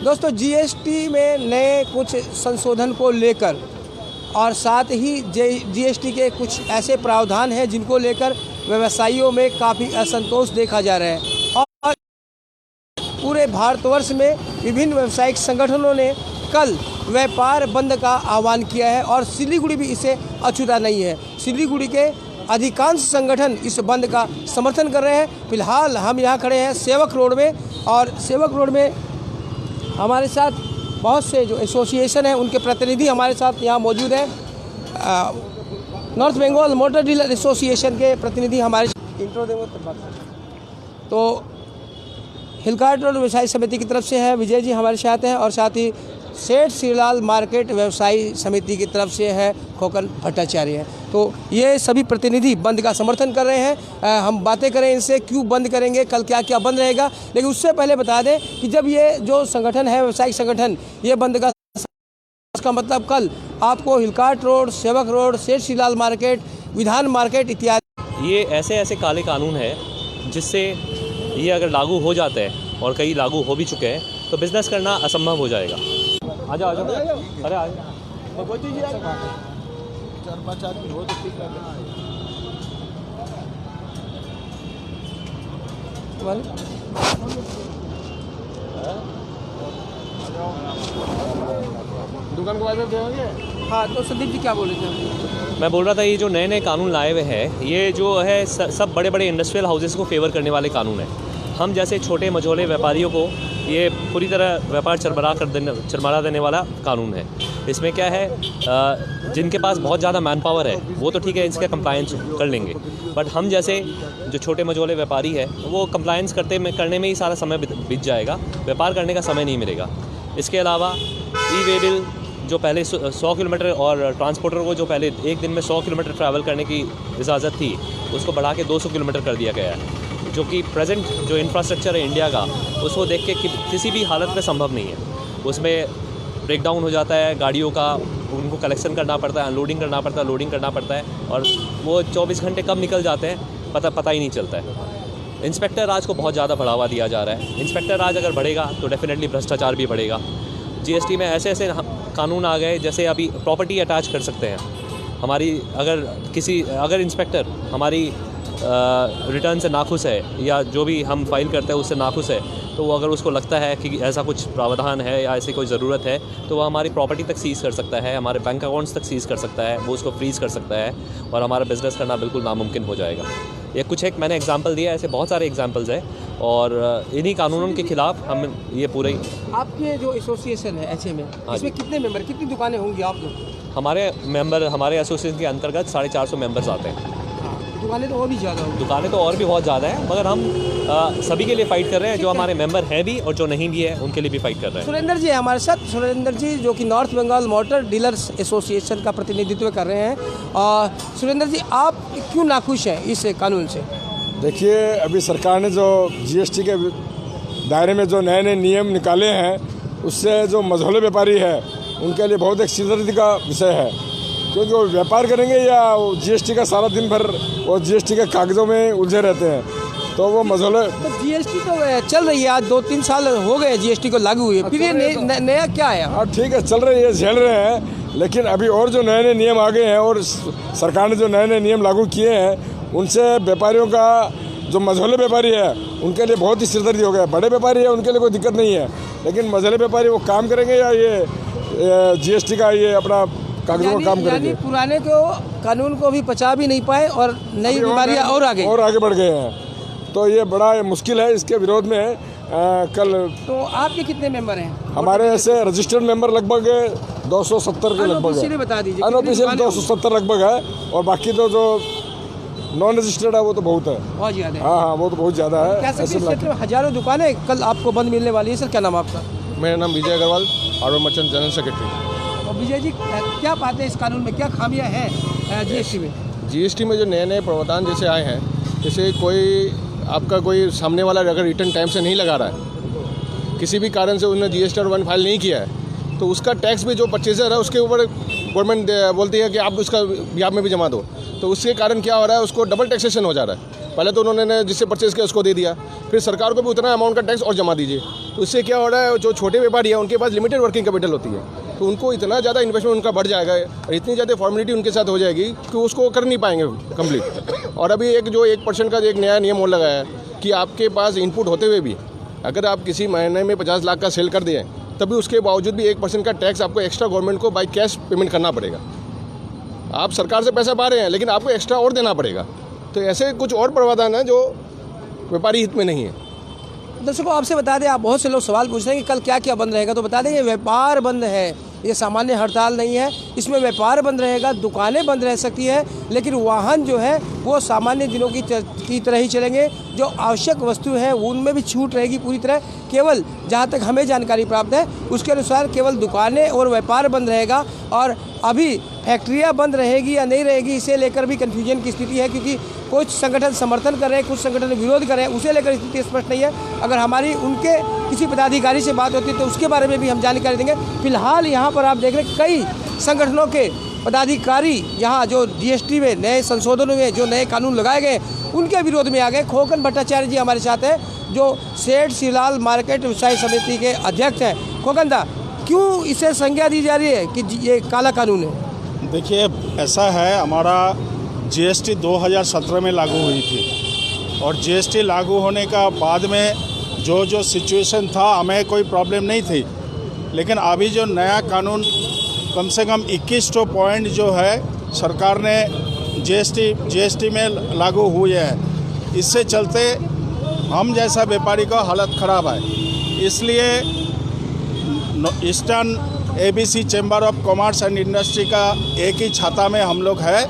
दोस्तों जीएसटी में नए कुछ संशोधन को लेकर और साथ ही जीएसटी के कुछ ऐसे प्रावधान हैं जिनको लेकर व्यवसायियों में काफ़ी असंतोष देखा जा रहा है और पूरे भारतवर्ष में विभिन्न व्यावसायिक संगठनों ने कल व्यापार बंद का आह्वान किया है और सिलीगुड़ी भी इसे अछूता नहीं है। सिलीगुड़ी के अधिकांश संगठन इस बंद का समर्थन कर रहे हैं। फिलहाल हम यहाँ खड़े हैं सेवक रोड में और सेवक रोड में हमारे साथ बहुत से जो एसोसिएशन हैं उनके प्रतिनिधि हमारे साथ यहाँ मौजूद हैं। North Bengal motor dealer association के प्रतिनिधि हमारे इंट्रो देंगे तो हिलकाट रोड व्यवसायी समिति की तरफ से है विजय जी हमारे साथ हैं और साथ ही सेठ श्रीलाल मार्केट व्यवसायी समिति की तरफ से है खोकन भट्टाचार्य है। तो ये सभी प्रतिनिधि बंद का समर्थन कर रहे हैं। हम बातें करें इनसे क्यों बंद करेंगे, कल क्या क्या बंद रहेगा, लेकिन उससे पहले बता दें कि जब ये जो संगठन है व्यावसायिक संगठन ये बंद का इसका मतलब कल आपको हिलकाट रोड, सेवक रोड, सेठ श्रीलाल मार्केट, विधान मार्केट इत्यादि ये ऐसे काले कानून है जिससे ये अगर लागू हो जाते हैं और कई लागू हो भी चुके हैं तो बिज़नेस करना असंभव हो जाएगा। आ जाओ अरे आ दुकान को वाइफ देंगे। हाँ तो संदीप जी क्या बोले थे? मैं बोल रहा था ये जो नए कानून लाए हुए हैं ये जो है सब बड़े बड़े इंडस्ट्रियल हाउसेस को फेवर करने वाले कानून हैं। हम जैसे छोटे मझोले व्यापारियों को ये पूरी तरह व्यापार चरमरा देने वाला कानून है। इसमें क्या है जिनके पास बहुत ज़्यादा मैन पावर है वो तो ठीक है इसका कंप्लायंस कर लेंगे, बट हम जैसे जो छोटे मझोले व्यापारी है वो कंप्लायंस करने में ही सारा समय बीत जाएगा, व्यापार करने का समय नहीं मिलेगा। इसके अलावा ई-वे बिल जो पहले 100 किलोमीटर और ट्रांसपोर्टर को जो पहले एक दिन में 100 किलोमीटर ट्रैवल करने की इजाज़त थी उसको बढ़ा के 200 किलोमीटर कर दिया गया है, जो कि प्रेजेंट जो इंफ्रास्ट्रक्चर है इंडिया का उसको देख के किसी भी हालत में संभव नहीं है। उसमें ब्रेक डाउन हो जाता है गाड़ियों का, उनको कलेक्शन करना पड़ता है, अनलोडिंग करना पड़ता है, लोडिंग करना पड़ता है और वो 24 घंटे कब निकल जाते हैं पता ही नहीं चलता है। इंस्पेक्टर राज को बहुत ज़्यादा बढ़ावा दिया जा रहा है। इंस्पेक्टर राज अगर बढ़ेगा तो डेफिनेटली भ्रष्टाचार भी बढ़ेगा। जीएसटी में ऐसे कानून आ गए जैसे अभी प्रॉपर्टी अटैच कर सकते हैं हमारी, अगर इंस्पेक्टर हमारी रिटर्न से नाखुश है या जो भी हम फाइल करते हैं उससे नाखुश है तो वो अगर उसको लगता है कि ऐसा कुछ प्रावधान है या ऐसी कोई ज़रूरत है तो वो हमारी प्रॉपर्टी तक सीज़ कर सकता है, हमारे बैंक अकाउंट्स तक सीज़ कर सकता है, वो उसको फ्रीज़ कर सकता है और हमारा बिज़नेस करना बिल्कुल नामुमकिन हो जाएगा। ये कुछ एक मैंने एग्जांपल दिया, ऐसे बहुत सारे एग्जांपल्स हैं और इन्हीं कानूनों के खिलाफ हम ये पूरे आपके जो एसोसिएशन है ऐसे में इसमें कितने मेंबर, कितनी दुकानें होंगी आप लोग? हमारे एसोसिएशन के अंतर्गत 450 मेंबर्स आते हैं। दुकानें तो और भी ज़्यादा होंगी। दुकानें तो और भी बहुत ज़्यादा हैं मगर हम सभी के लिए फ़ाइट कर रहे हैं, जो हमारे मेंबर हैं भी और जो नहीं भी है उनके लिए भी फ़ाइट कर रहे हैं। सुरेंद्र जी हमारे साथ, सुरेंद्र जी जो कि north Bengal motor dealers association का प्रतिनिधित्व कर रहे हैं। और सुरेंद्र जी आप क्यों नाखुश हैं इस कानून से? देखिए अभी सरकार ने जो जीएसटी के दायरे में जो नए नियम निकाले हैं उससे जो मझोले व्यापारी है उनके लिए बहुत एक सिरदर्दी का विषय है, क्योंकि वो व्यापार करेंगे या जीएसटी का सारा दिन भर वो जीएसटी के कागज़ों में उलझे रहते हैं, तो वो मझोले। तो जीएसटी तो चल रही है, आज 2-3 साल हो गए जीएसटी को लागू हुए, फिर ये नया क्या है? हाँ ठीक है चल रही है, झेल रहे हैं, लेकिन अभी और जो नए नियम आ गए हैं और सरकार ने जो नए नियम लागू किए हैं उनसे व्यापारियों का जो मझोले व्यापारी है उनके लिए बहुत ही सिरदर्दी हो गया। बड़े व्यापारी है उनके लिए कोई दिक्कत नहीं है, लेकिन मझोले व्यापारी वो काम करेंगे या ये जीएसटी का ये अपना कागजों का काम करेंगे। पुराने को कानून को भी पचा भी नहीं पाए और नई बीमारियां और आगे बढ़ गए हैं, तो ये बड़ा मुश्किल है। इसके विरोध में कल तो आपके कितने मेंबर हैं? हमारे ऐसे रजिस्टर्ड मेंबर लगभग 270 के लगभग है। बता दीजिए अनऑफिशियल 270 लगभग है और बाकी तो जो नॉन रजिस्टर्ड है वो तो बहुत है, बहुत ज़्यादा है। हाँ वो तो बहुत ज़्यादा है। ऐसे हजारों दुकानें कल आपको बंद मिलने वाली है। सर क्या नाम आपका? मेरा नाम Vijay Agarwal, order merchant general secretary. और विजय जी क्या पाते हैं इस कानून में, क्या खामियां हैं जीएसटी में? जीएसटी में जो नए प्रावधान जैसे आए हैं, जैसे कोई सामने वाला अगर रिटर्न टाइम से नहीं लगा रहा है, किसी भी कारण से उन्होंने जीएसटी वन फाइल नहीं किया है, तो उसका टैक्स भी जो परचेजर है उसके ऊपर गवर्नमेंट बोलती है कि आप उसका बिहाफ में भी जमा दो, तो उसके कारण क्या हो रहा है उसको डबल टैक्सेशन हो जा रहा है। पहले तो उन्होंने जिससे परचेज किया उसको दे दिया, फिर सरकार को भी उतना अमाउंट का टैक्स और जमा दीजिए, तो इससे क्या हो रहा है, जो छोटे व्यापारी हैं उनके पास लिमिटेड वर्किंग कैपिटल होती है, तो उनको इतना ज़्यादा इन्वेस्टमेंट उनका बढ़ जाएगा और इतनी ज़्यादा फॉर्मेलिटी उनके साथ हो जाएगी कि उसको कर नहीं पाएंगे कंप्लीट। और अभी एक जो 1% का एक नया नियम और लगाया है कि आपके पास इनपुट होते हुए भी अगर आप किसी महीने में 50 लाख का सेल कर दें तभी उसके बावजूद भी 1% का टैक्स आपको एक्स्ट्रा गवर्नमेंट को बाई कैश पेमेंट करना पड़ेगा। आप सरकार से पैसा पा रहे हैं लेकिन आपको एक्स्ट्रा और देना पड़ेगा। तो ऐसे कुछ और प्रावधान है जो व्यापारी हित में नहीं है। दर्शकों आपसे बता दें, आप बहुत से लोग सवाल पूछ रहे हैं कि कल क्या क्या बंद रहेगा, तो बता दें ये व्यापार बंद है, ये सामान्य हड़ताल नहीं है। इसमें व्यापार बंद रहेगा, दुकानें बंद रह सकती है, लेकिन वाहन जो है वो सामान्य दिनों की तरह ही चलेंगे। जो आवश्यक वस्तु है उनमें भी छूट रहेगी पूरी तरह। केवल जहाँ तक हमें जानकारी प्राप्त है उसके अनुसार केवल दुकानें और व्यापार बंद रहेगा। और अभी फैक्ट्रियाँ बंद रहेगी या नहीं रहेगी इसे लेकर भी कन्फ्यूजन की स्थिति है, क्योंकि कुछ संगठन समर्थन कर रहे हैं, कुछ संगठन विरोध कर रहे हैं, उसे लेकर स्थिति स्पष्ट नहीं है। अगर हमारी उनके किसी पदाधिकारी से बात होती है तो उसके बारे में भी हम जानकारी देंगे। फिलहाल यहाँ पर आप देख रहे हैं कई संगठनों के पदाधिकारी यहाँ जो जीएसटी में नए संशोधनों में जो नए कानून लगाए गए उनके विरोध में आ गए। खोकन भट्टाचार्य जी हमारे साथ हैं जो सेठ शिवलाल मार्केट व्यवसाय समिति के अध्यक्ष हैं। खोकन दा, क्यों इसे संज्ञा दी जा रही है कि ये काला कानून है? देखिए, ऐसा है, हमारा जीएसटी 2017 में लागू हुई थी और जीएसटी लागू होने का बाद में जो सिचुएशन था हमें कोई प्रॉब्लम नहीं थी, लेकिन अभी जो नया कानून कम से कम 21 पॉइंट जो है सरकार ने जीएसटी में लागू हुए हैं, इससे चलते हम जैसा व्यापारी का हालत ख़राब है। इसलिए eastern ABC chamber of commerce and industry का एक ही छाता में हम लोग है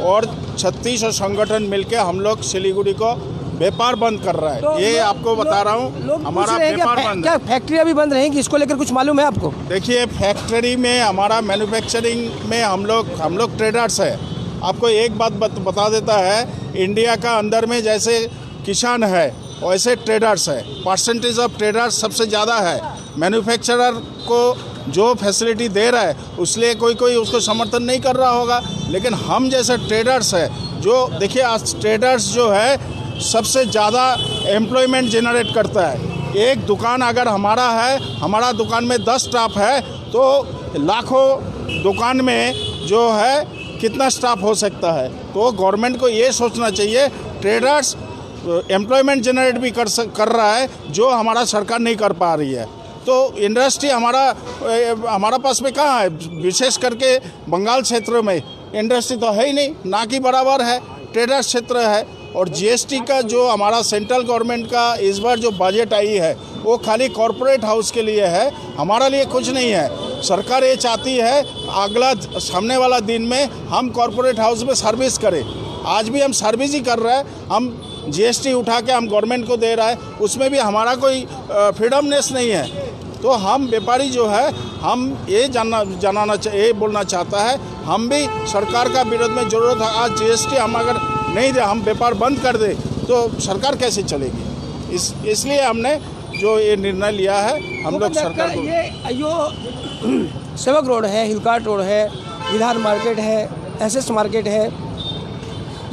और 36 संगठन मिलके हम लोग सिलीगुड़ी को व्यापार बंद कर रहा है। तो ये आपको बता रहा हूँ, हमारा व्यापार बंद है। क्या फैक्ट्रियाँ भी बंद रहेंगी? इसको लेकर कुछ मालूम है आपको? देखिए, फैक्ट्री में हमारा मैन्युफैक्चरिंग में हम लोग ट्रेडर्स है। आपको एक बात बता देता है, इंडिया का अंदर में जैसे किसान है वैसे ट्रेडर्स है, परसेंटेज ऑफ ट्रेडर्स सबसे ज़्यादा है। मैन्युफैक्चरर को जो फैसिलिटी दे रहा है उसलिए कोई उसको समर्थन नहीं कर रहा होगा, लेकिन हम जैसे ट्रेडर्स है जो देखिए आज ट्रेडर्स जो है सबसे ज़्यादा एम्प्लॉयमेंट जनरेट करता है। एक दुकान अगर हमारा है, हमारा दुकान में 10 स्टाफ है तो लाखों दुकान में जो है कितना स्टाफ हो सकता है। तो गवर्नमेंट को ये सोचना चाहिए, ट्रेडर्स एम्प्लॉयमेंट जनरेट भी कर रहा है जो हमारा सरकार नहीं कर पा रही है। तो इंडस्ट्री हमारा पास में कहाँ है, विशेष करके बंगाल क्षेत्र में इंडस्ट्री तो है ही नहीं, ना कि बराबर है ट्रेडर्स क्षेत्र है। और जीएसटी का जो हमारा सेंट्रल गवर्नमेंट का इस बार जो बजट आई है वो खाली कॉरपोरेट हाउस के लिए है, हमारा लिए कुछ नहीं है। सरकार ये चाहती है अगला सामने वाला दिन में हम कॉरपोरेट हाउस में सर्विस करें। आज भी हम सर्विस ही कर रहे हैं, हम जीएसटी उठा के हम गवर्नमेंट को दे रहा है, उसमें भी हमारा कोई फ्रीडमनेस नहीं है। तो हम व्यापारी जो है हम ये ये बोलना चाहता है, हम भी सरकार का विरोध में ज़रूरत है। आज जीएसटी हम अगर नहीं दे, हम व्यापार बंद कर दे तो सरकार कैसे चलेगी? इसलिए हमने जो ये निर्णय लिया है, हम लोग सरकार को ये सेवक रोड है, हिलकाट रोड है, विधान मार्केट है, एसएस मार्केट है,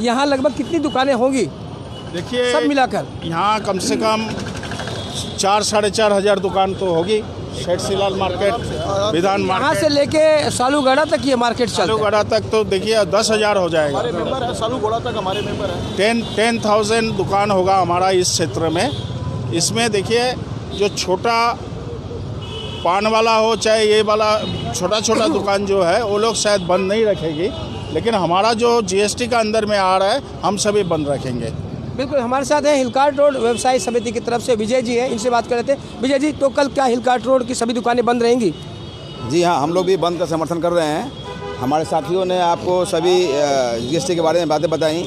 यहाँ लगभग कितनी दुकानें होंगी? देखिए, सब मिलाकर यहाँ कम से कम 4-4.5 हज़ार दुकान तो होगी। सेठ शिवलाल मार्केट, विधान यहाँ मार्केट से लेके सालूगढ़ा तक ये मार्केट चलता है। सालूगढ़ा तक तो देखिए 10,000 हो जाएगा। हमारे मेंबर है, सालूगढ़ा तक हमारे मेंबर है। 10,000 दुकान होगा हमारा इस क्षेत्र में। इसमें देखिए जो छोटा पान वाला हो चाहे ये वाला छोटा दुकान जो है वो लोग शायद बंद नहीं रखेगी, लेकिन हमारा जो जीएसटी का अंदर में आ रहा है हम सभी बंद रखेंगे। बिल्कुल, हमारे साथ हैं हिलकाट रोड व्यवसाय समिति की तरफ से विजय जी हैं, इनसे बात कर रहे थे। विजय जी, तो कल क्या हिलकाट रोड की सभी दुकानें बंद रहेंगी? जी हाँ, हम लोग भी बंद का समर्थन कर रहे हैं। हमारे साथियों ने आपको सभी जीएसटी के बारे में बातें बताई।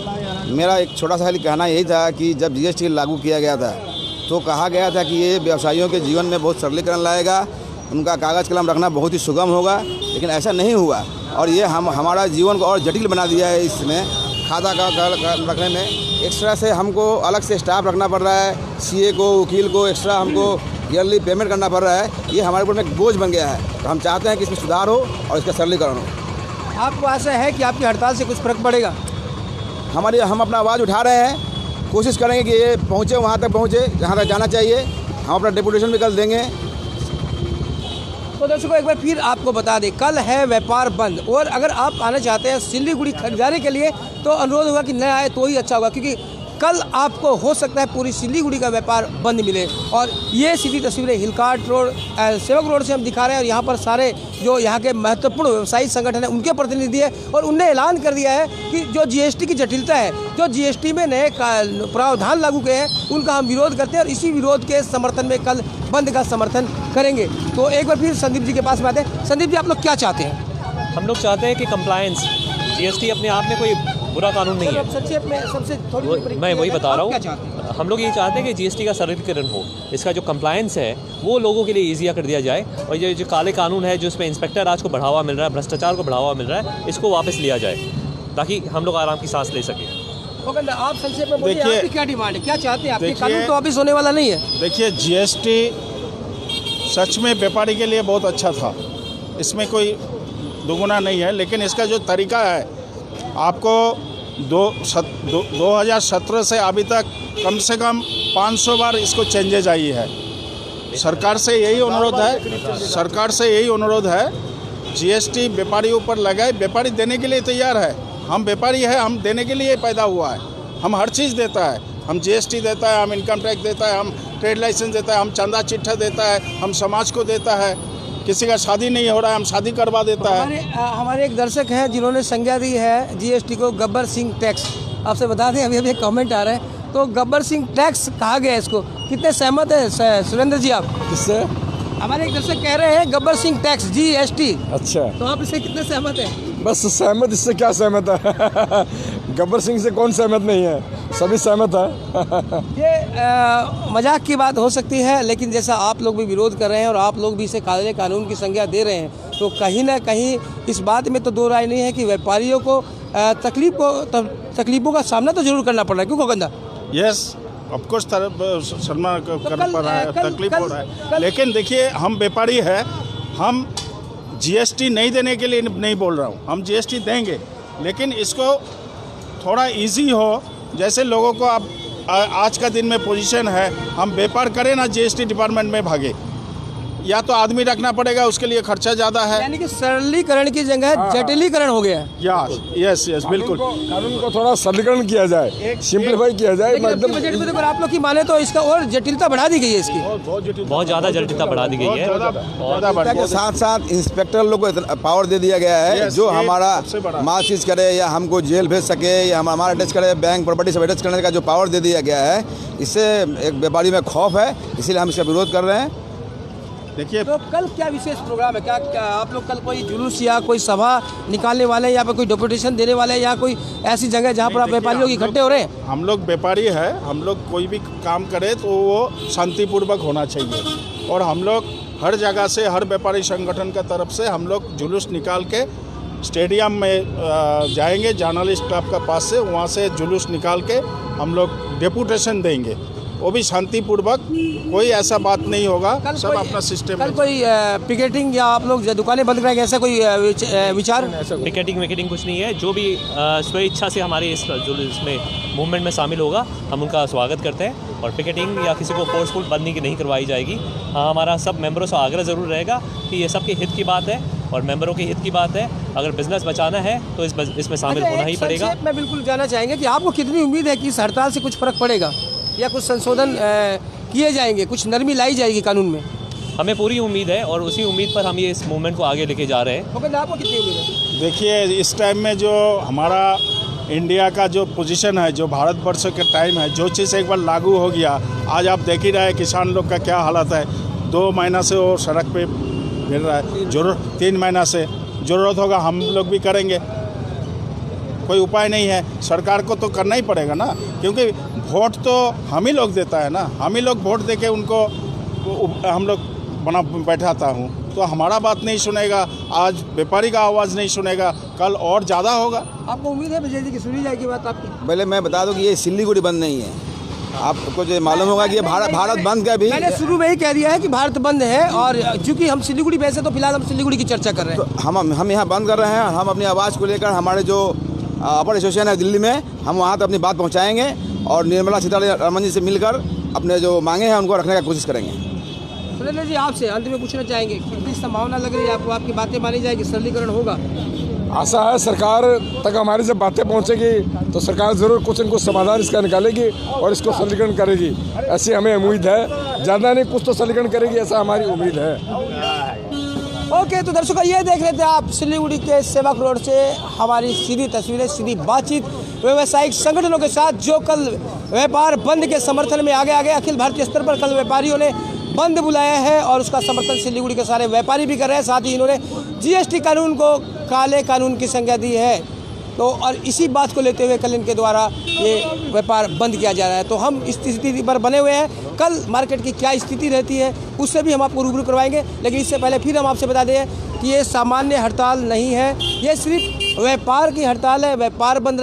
मेरा एक छोटा सा कहना यही था कि जब जीएसटी लागू किया गया था तो कहा गया था कि ये व्यवसायियों के जीवन में बहुत सरलीकरण लाएगा, उनका कागज़ कलम रखना बहुत ही सुगम होगा, लेकिन ऐसा नहीं हुआ और ये हमारा जीवन को और जटिल बना दिया है। इसमें खाता का रखने में एक्स्ट्रा से हमको अलग से स्टाफ रखना पड़ रहा है, सीए को, वकील को एक्स्ट्रा हमको ईयरली पेमेंट करना पड़ रहा है। ये हमारे ऊपर एक बोझ बन गया है, तो हम चाहते हैं कि इसमें सुधार हो और इसका सरलीकरण हो। आपको आशा है कि आपकी हड़ताल से कुछ फर्क पड़ेगा? हम अपना आवाज़ उठा रहे हैं, कोशिश करेंगे कि ये पहुँचे, वहाँ तक पहुँचे जहाँ तक जाना चाहिए। हम अपना डेपुटेशन भी कल देंगे। तो दर्शकों एक बार फिर आपको बता दें, कल है व्यापार बंद, और अगर आप आना चाहते हैं सिलीगुड़ी खरीदारी के लिए तो अनुरोध होगा कि न आए तो ही अच्छा होगा, क्योंकि कल आपको हो सकता है पूरी सिलीगुड़ी का व्यापार बंद मिले। और ये सीधी तस्वीरें हिलकाट रोड, सेवक रोड से हम दिखा रहे हैं, और यहाँ पर सारे जो यहाँ के महत्वपूर्ण व्यवसायिक संगठन है उनके प्रतिनिधि है, और उनने ऐलान कर दिया है कि जो जीएसटी की जटिलता है, जो जीएसटी में नए प्रावधान लागू किए हैं, उनका हम विरोध करते हैं, और इसी विरोध के समर्थन में कल बंद का समर्थन करेंगे। तो एक बार फिर संदीप जी के पास में आते हैं। संदीप जी, आप लोग क्या चाहते हैं? हम लोग चाहते हैं कि कंप्लायंस, जीएसटी अपने आप में कोई बुरा कानून नहीं है। संक्षेप में सबसे थोड़ी मैं वही बता रहा आप क्या चाहते हैं? हूँ, हम लोग ये चाहते हैं कि जीएसटी का सरलीकरण हो, इसका जो कंप्लायंस है वो लोगों के लिए ईजिया कर दिया जाए, और ये जो काले कानून है, जो इसमें इंस्पेक्टर राज को बढ़ावा मिल रहा है, भ्रष्टाचार को बढ़ावा मिल रहा है, इसको वापस लिया जाए ताकि हम लोग आराम की सांस ले सकें। आप संक्षेप में बोलिए, देखिए, आपकी क्या डिमांड है, क्या चाहते हैं? आपके देखिए, कानून तो वापस होने वाला नहीं है। देखिए, जीएसटी सच में व्यापारी के लिए बहुत अच्छा था, इसमें कोई दुगुना नहीं है, लेकिन इसका जो तरीका है, आपको 2017 से अभी तक कम से कम 500 बार इसको चेंजेज आई है। सरकार से यही अनुरोध है, जीएसटी व्यापारियों पर लगाए। व्यापारी देने के लिए तैयार है, हम व्यापारी है, हम देने के लिए पैदा हुआ है, हम हर चीज़ देता है, हम जीएसटी देता है, हम इनकम टैक्स देता है, हम ट्रेड लाइसेंस देता है, हम चंदा चिट्ठा देता है, हम समाज को देता है। किसी का शादी नहीं हो रहा है, हम शादी करवा देता है। हमारे एक दर्शक हैं जिन्होंने संज्ञा दी है जीएसटी को गब्बर सिंह टैक्स। आपसे बता दें, अभी एक कमेंट आ रहा है, तो गब्बर सिंह टैक्स कहा गया है इसको, कितने सहमत है सुरेंद्र जी आप? किससे? हमारे एक दर्शक कह रहे हैं गब्बर सिंह टैक्स जीएसटी, अच्छा, तो आप इससे कितने सहमत हैं? बस सहमत, इससे क्या सहमत है? गब्बर सिंह से कौन सहमत नहीं है, सभी सहमत है। ये मजाक की बात हो सकती है, लेकिन जैसा आप लोग भी विरोध कर रहे हैं और आप लोग भी इसे काले कानून की संज्ञा दे रहे हैं, तो कहीं ना कहीं इस बात में तो दो राय नहीं है कि व्यापारियों को तकलीफों का सामना तो जरूर करना पड़ रहा है। क्यों गोविंदा? यस, ऑफकोर्स शर्मा कर पा रहा है, तकलीफ हो रहा है, लेकिन देखिए, हम व्यापारी है, हम जीएसटी नहीं देने के लिए नहीं बोल रहा हूँ, हम जीएसटी देंगे, लेकिन इसको थोड़ा इजी हो, जैसे लोगों को अब आज का दिन में पोजीशन है, हम व्यापार करें ना जीएसटी डिपार्टमेंट में भागे, या तो आदमी रखना पड़ेगा, उसके लिए खर्चा ज़्यादा है, यानी कि सरलीकरण की जगह जटिलीकरण हो गया है। यस बिल्कुल, कानून को थोड़ा सरलीकरण किया जाए, सिंप्लीफाई किया जाए। लेकिन अपने बजट में अगर आप लोग की माने तो इसका और जटिलता बढ़ा दी गई है, इसकी बहुत ज़्यादा जटिलता बढ़ा दी गई है। के साथ साथ इंस्पेक्टर लोग को पावर दे दिया गया है, जो हमारा माल सीज करे या हमको जेल भेज सके या हमारा अटैच करे, बैंक प्रॉपर्टी सब अटैच करने का जो पावर दे दिया गया है, इससे एक व्यापारी में खौफ है, इसीलिए हम इसका विरोध कर रहे हैं। देखिए, तो कल क्या विशेष प्रोग्राम है? क्या आप लोग कल कोई जुलूस या कोई सभा निकालने वाले हैं, या फिर कोई डेपुटेशन देने वाले हैं, या कोई ऐसी जगह जहां पर आप व्यापारी लोग इकट्ठे हो रहे हैं? हम लोग व्यापारी है, हम लोग कोई भी काम करें तो वो शांतिपूर्वक होना चाहिए, और हम लोग हर जगह से, हर व्यापारी संगठन का तरफ से हम लोग जुलूस निकाल के स्टेडियम में जाएंगे, जर्नलिस्ट क्लब का पास से, वहाँ से जुलूस निकाल के हम लोग डेपुटेशन देंगे, वो भी शांतिपूर्वक, कोई ऐसा बात नहीं होगा, सब अपना सिस्टम। कल कोई पिकेटिंग या आप लोग दुकानें बंद कराएंगे, ऐसा कोई विचार? पिकेटिंग कुछ नहीं है, जो भी स्वेच्छा से हमारे इसमें मूवमेंट में शामिल होगा, हम उनका स्वागत करते हैं, और पिकेटिंग या किसी को फोर्सफुल बंदी की नहीं करवाई जाएगी। हाँ, हमारा सब मेंबरों से आग्रह ज़रूर रहेगा कि ये सबके हित की बात है और मेंबरों के हित की बात है, अगर बिजनेस बचाना है तो इसमें शामिल होना ही पड़ेगा। मैं बिल्कुल जानना चाहेंगे कि आपको कितनी उम्मीद है कि इस हड़ताल से कुछ फ़र्क पड़ेगा, या कुछ संशोधन किए जाएंगे, कुछ नरमी लाई जाएगी कानून में? हमें पूरी उम्मीद है, और उसी उम्मीद पर हम ये इस मूवमेंट को आगे लेके जा रहे हैं। तो आपको कितनी उम्मीद है? देखिए, इस टाइम में जो हमारा इंडिया का जो पोजीशन है, जो भारतवर्ष के टाइम है, जो चीज़ एक बार लागू हो गया, आज आप देख ही रहे हैं किसान लोग का क्या हालत है। 2 महीना से वो सड़क पे फिर रहा है, 3 महीना से ज़रूरत होगा, हम लोग भी करेंगे, कोई उपाय नहीं है, सरकार को तो करना ही पड़ेगा ना, क्योंकि वोट तो हम ही लोग देता है ना, हम ही लोग वोट देके उनको हम लोग बना बैठाता हूँ, तो हमारा बात नहीं सुनेगा, आज व्यापारी का आवाज़ नहीं सुनेगा, कल और ज़्यादा होगा। आपको उम्मीद है विजय जी की सुनी जाएगी बात आपकी? पहले मैं बता दूं कि ये सिलीगुड़ी बंद नहीं है, आपको जो मालूम होगा कि ये भारत बंद का भी मैंने शुरू में ही कह दिया है कि भारत बंद है, और चूंकि हम सिलीगुड़ी वैसे तो फिलहाल हम सिलीगुड़ी की चर्चा कर रहे हैं, तो हम यहाँ बंद कर रहे हैं। हम अपनी आवाज़ को लेकर हमारे जो अपर एसोसिएशन है दिल्ली में, हम वहाँ तक अपनी बात पहुँचाएंगे, और निर्मला सीतारमण जी से मिलकर अपने जो मांगे हैं उनको रखने का कोशिश करेंगे। सुरेंद्र जी, आपसे अंत में पूछना चाहेंगे कितनी संभावना लग रही है आपको, आपकी बातें मानी जाएगी, सरलीकरण होगा? आशा है सरकार तक हमारी जब बातें पहुंचेगी तो सरकार ज़रूर कुछ न कुछ समाधान इसका निकालेगी और इसको सरलीकरण करेगी, ऐसी हमें उम्मीद है। ज़्यादा नहीं, कुछ तो सरलीकरण करेगी, ऐसा हमारी उम्मीद है। ओके, तो दर्शकों ये देख रहे थे आप सिलीगुड़ी के सेवक रोड से हमारी सीधी तस्वीरें, सीधी बातचीत व्यावसायिक संगठनों के साथ जो कल व्यापार बंद के समर्थन में आगे अखिल भारतीय स्तर पर कल व्यापारियों ने बंद बुलाया है और उसका समर्थन सिलीगुड़ी के सारे व्यापारी भी कर रहे हैं। साथ ही इन्होंने जीएसटी कानून को काले कानून की संज्ञा दी है। तो और इसी बात को लेते हुए कल इनके द्वारा ये व्यापार बंद किया जा रहा है। तो हम इस स्थिति पर बने हुए हैं, कल मार्केट की क्या स्थिति रहती है उससे भी हम आपको रूबरू करवाएंगे। लेकिन इससे पहले फिर हम आपसे बता दें कि ये सामान्य हड़ताल नहीं है, ये सिर्फ व्यापार की हड़ताल है। व्यापार बंद